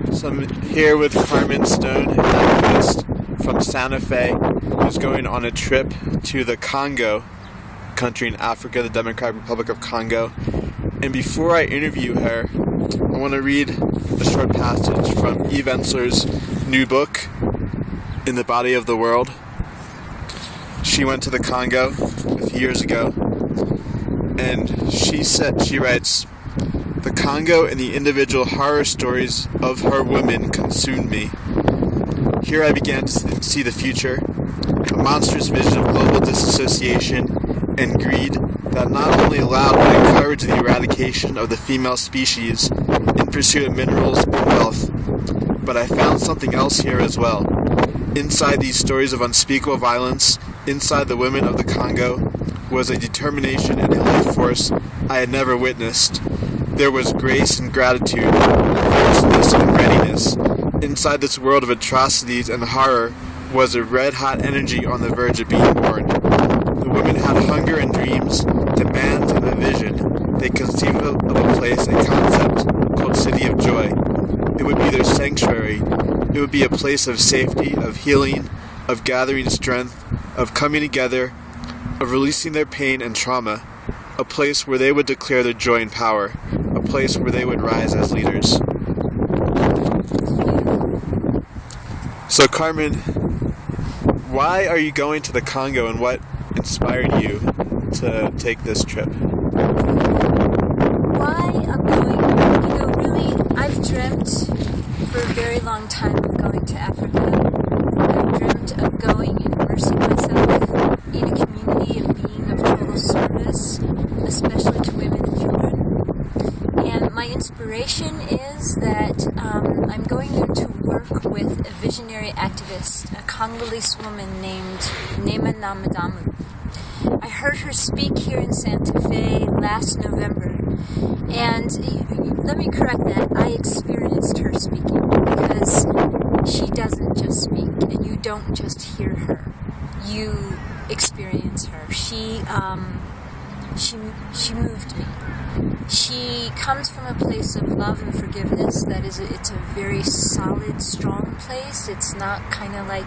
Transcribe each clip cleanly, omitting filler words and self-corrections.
So I'm here with Carmen Stone, an activist from Santa Fe, who's going on a trip to the Congo country in Africa, the Democratic Republic of Congo. And before I interview her, I want to read a short passage from Ensler's new book, In the Body of the World. She went to the Congo a few years ago, and she writes, "The Congo and the individual horror stories of her women consumed me. Here I began to see the future, a monstrous vision of global disassociation and greed that not only allowed but encouraged the eradication of the female species in pursuit of minerals and wealth. But I found something else here as well. Inside these stories of unspeakable violence, inside the women of the Congo, was a determination and a life force I had never witnessed. There was grace and gratitude, fierceness and readiness. Inside this world of atrocities and horror was a red-hot energy on the verge of being born. The women had hunger and dreams, demands and a vision. They conceived of a place, a concept, called City of Joy. It would be their sanctuary. It would be a place of safety, of healing, of gathering strength, of coming together, of releasing their pain and trauma. A place where they would declare their joy and power. A place where they would rise as leaders." So Carmen, why are you going to the Congo, and what inspired you to take this trip? Why I'm going, really, I've dreamt for a very long time of going to Africa. I've dreamt of going and immersing myself in a community and being of total service, especially to women and children. And my inspiration is that I'm going there to work with a visionary activist, a Congolese woman named Maman. I heard her speak here in Santa Fe last November, and let me correct that, I experienced her speaking, because she doesn't just speak, and you don't just hear her, you experience her. She moved me. She comes from a place of love and forgiveness it's a very solid, strong place. It's not kind of like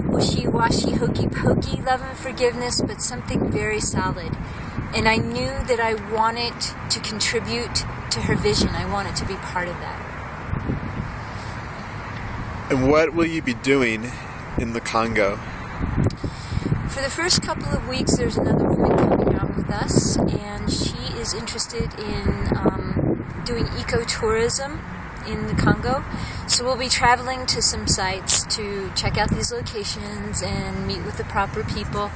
wishy-washy, hokey-pokey love and forgiveness, but something very solid. And I knew that I wanted to contribute to her vision. I wanted to be part of that. And what will you be doing in the Congo? For the first couple of weeks, there's another woman coming out with us, and she is interested in doing ecotourism in the Congo. So we'll be traveling to some sites to check out these locations and meet with the proper people.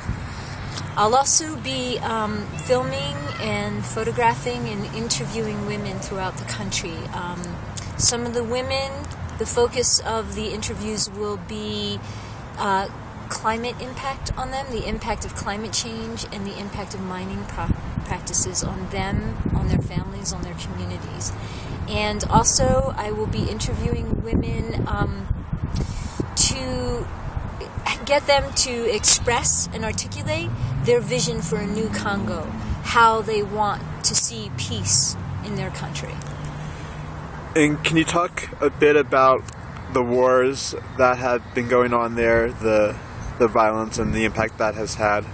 I'll also be filming and photographing and interviewing women throughout the country. Some of the women, the focus of the interviews will be climate impact on them, the impact of climate change, and the impact of mining practices on them, on their families, on their communities. And also, I will be interviewing women to get them to express and articulate their vision for a new Congo, how they want to see peace in their country. And can you talk a bit about the wars that have been going on there, the violence and the impact that has had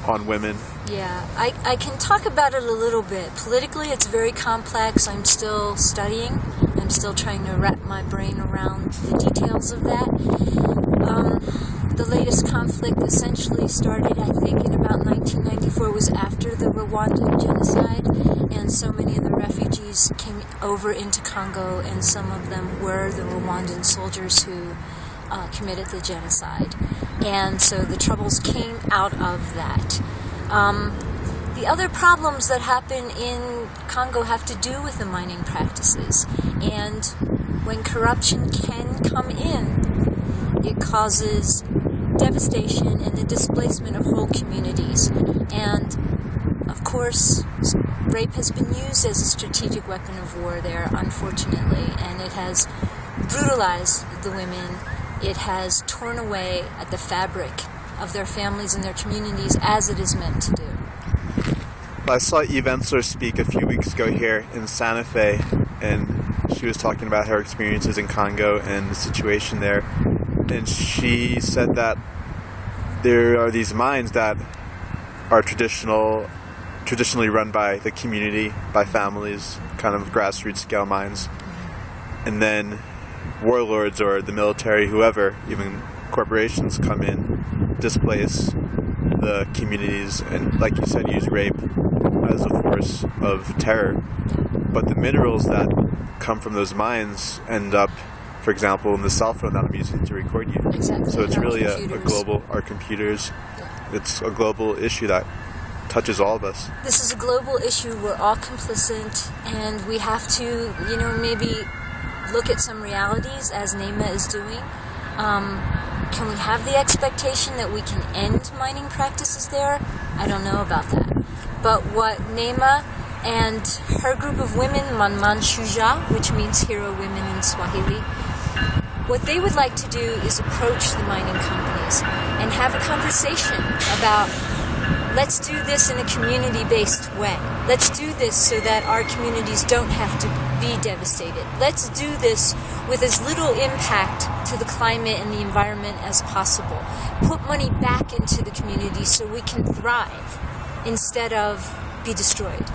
on women? Yeah, I can talk about it a little bit. Politically, it's very complex. I'm still studying. I'm still trying to wrap my brain around the details of that. The latest conflict essentially started, I think, in about 1994. It was after the Rwandan genocide, and so many of the refugees came over into Congo, and some of them were the Rwandan soldiers who committed the genocide. And so the troubles came out of that. The other problems that happen in Congo have to do with the mining practices. And when corruption can come in, it causes devastation and the displacement of whole communities. And, of course, rape has been used as a strategic weapon of war there, unfortunately, and it has brutalized the women. It has torn away at the fabric of their families and their communities, as it is meant to do. I saw Ensler speak a few weeks ago here in Santa Fe, and She was talking about her experiences in Congo and the situation there. And she said that there are these mines that are traditionally run by the community, by families, kind of grassroots scale mines. And then warlords or the military, whoever, even corporations come in, displace the communities, and like you said, use rape as a force of terror. But the minerals that come from those mines end up, for example, in the cell phone that I'm using to record you. Exactly. So it's really a global, our computers, it's a global issue that touches all of us. This is a global issue. We're all complicit, and we have to, maybe look at some realities as NEMA is doing. Can we have the expectation that we can end mining practices there? I don't know about that. But what NEMA and her group of women, Maman Shujaa, which means hero women in Swahili, what they would like to do is approach the mining companies and have a conversation about, let's do this in a community-based way. Let's do this so that our communities don't have to be devastated. Let's do this with as little impact to the climate and the environment as possible. Put money back into the community so we can thrive instead of be destroyed.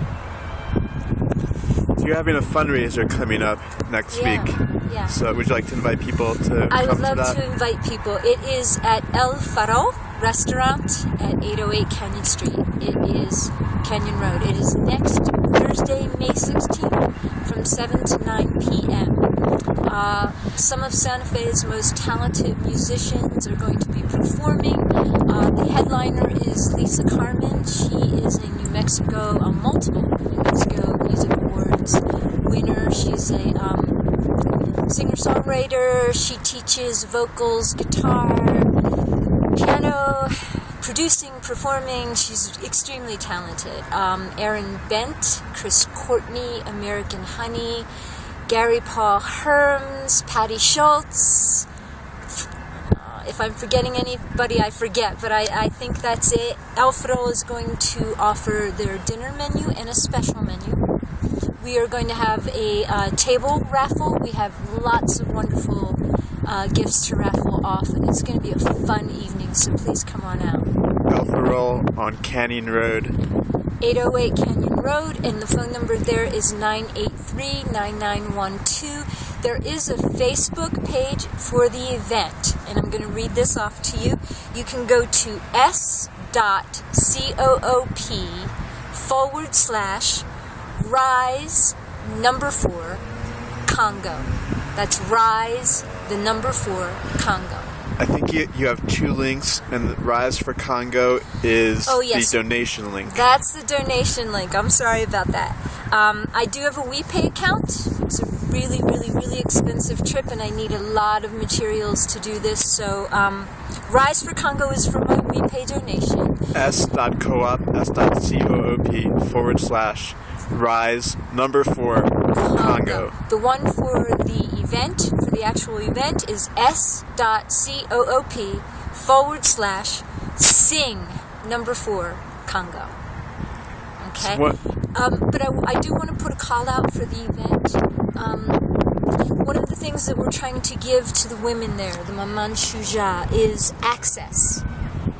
You're having a fundraiser coming up next week. Yeah. So would you like to invite people to come to that? I would love to invite people. It is at El Faro Restaurant at 808 Canyon Street. It is Canyon Road. It is next Thursday, May 16th from 7 to 9 p.m. Some of Santa Fe's most talented musicians are going to be performing. The headliner is Lisa Carmen. She is a New Mexico, multiple New Mexico Music Awards winner. She's a singer-songwriter. She teaches vocals, guitar, piano, producing, performing. She's extremely talented. Aaron Bent, Chris Courtney, American Honey, Gary Paul Herms, Patty Schultz. If I'm forgetting anybody, I forget, but I think that's it. Alfredo is going to offer their dinner menu and a special menu. We are going to have a table raffle. We have lots of wonderful gifts to raffle off, and it's going to be a fun evening, so please come on out. Alpha on Canyon Road. 808 Canyon Road, and the phone number there is 983-9912. There is a Facebook page for the event, and I'm going to read this off to you. You can go to s.coop/rise4 Congo. That's rise, the number 4, Congo. I think you have 2 links, and the Rise for Congo is the donation link. That's the donation link. I'm sorry about that. I do have a WePay account. It's a really, really, really expensive trip, and I need a lot of materials to do this. So Rise for Congo is for my WePay donation. s.coop/rise number 4 Congo. The one for the event, for the actual event, is s.coop/sing number 4 Congo. Okay? So but I do want to put a call out for the event. One of the things that we're trying to give to the women there, the Maman Shujaa, is access.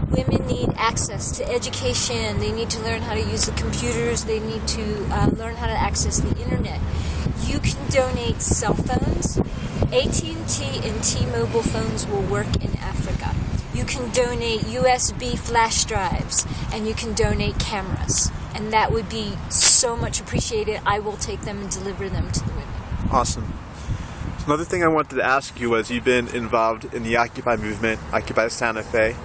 Women need access to education. They need to learn how to use the computers. They need to learn how to access the internet. You can donate cell phones. AT&T and T-Mobile phones will work in Africa. You can donate USB flash drives, and you can donate cameras. And that would be so much appreciated. I will take them and deliver them to the women. Awesome. Another thing I wanted to ask you was, you've been involved in the Occupy movement, Occupy Santa Fe,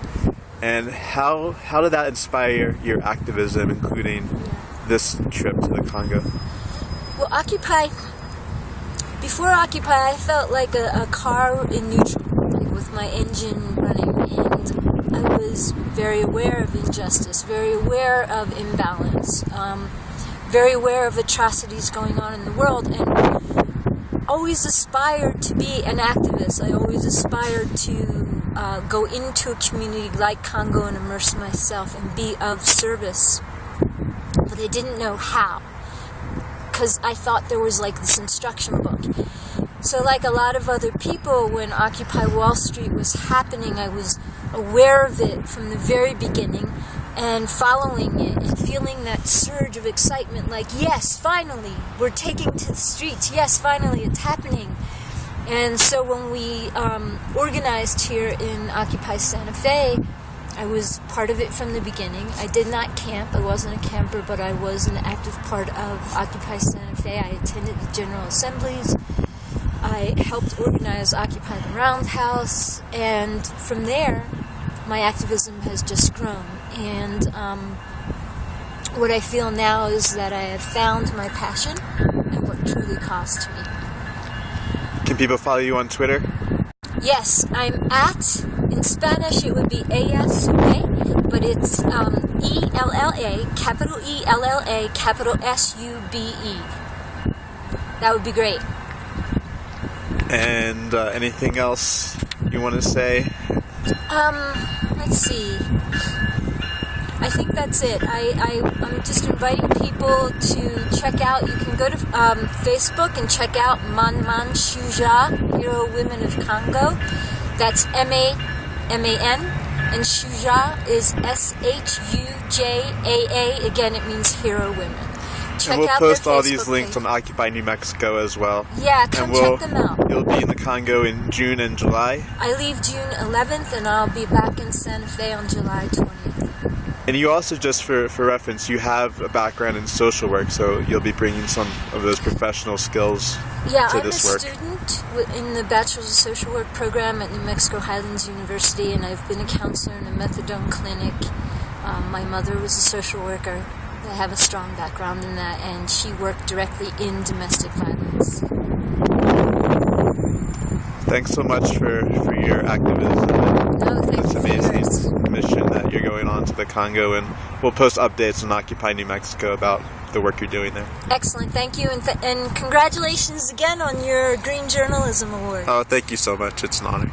and how did that inspire your activism, including this trip to the Congo? Well, before Occupy, I felt like a car in neutral, like with my engine running, and I was very aware of injustice, very aware of imbalance, very aware of atrocities going on in the world, and always aspired to be an activist. I always aspired to go into a community like Congo and immerse myself and be of service, but I didn't know how. because I thought there was like this instruction book. So like a lot of other people, when Occupy Wall Street was happening, I was aware of it from the very beginning and following it and feeling that surge of excitement, like, yes, finally, we're taking to the streets. Yes, finally, it's happening. And so when we organized here in Occupy Santa Fe, I was part of it from the beginning. I did not camp. I wasn't a camper, but I was an active part of Occupy Santa Fe. I attended the General Assemblies. I helped organize Occupy the Roundhouse. And from there, my activism has just grown. And what I feel now is that I have found my passion and what truly calls to me. Can people follow you on Twitter? Yes, I'm at, in Spanish it would be Sube, but it's E-L-L-A, capital E-L-L-A, capital S-U-B-E. That would be great. And anything else you want to say? Let's see. I think that's it. I'm just inviting people to check out. You can go to Facebook and check out Maman Shujaa, Hero Women of Congo. That's M-A-M-A-N, and Shujaa is S-H-U-J-A-A. Again, it means Hero Women. Check and we'll out post their all Facebook these links page. on Occupy New Mexico as well. Yeah, come check them out. You'll be in the Congo in June and July. I leave June 11th, and I'll be back in Santa Fe on July 20th. And you also, just for reference, you have a background in social work, so you'll be bringing some of those professional skills to this work. I'm a student in the Bachelor's of Social Work program at New Mexico Highlands University, and I've been a counselor in a methadone clinic. My mother was a social worker. I have a strong background in that, and she worked directly in domestic violence. Thanks so much for your activism. No, thank It's you for amazing yours. mission that you're going on to the Congo, and we'll post updates on Occupy New Mexico about the work you're doing there. Excellent, thank you, and congratulations again on your Green Journalism Award. Oh, thank you so much. It's an honor.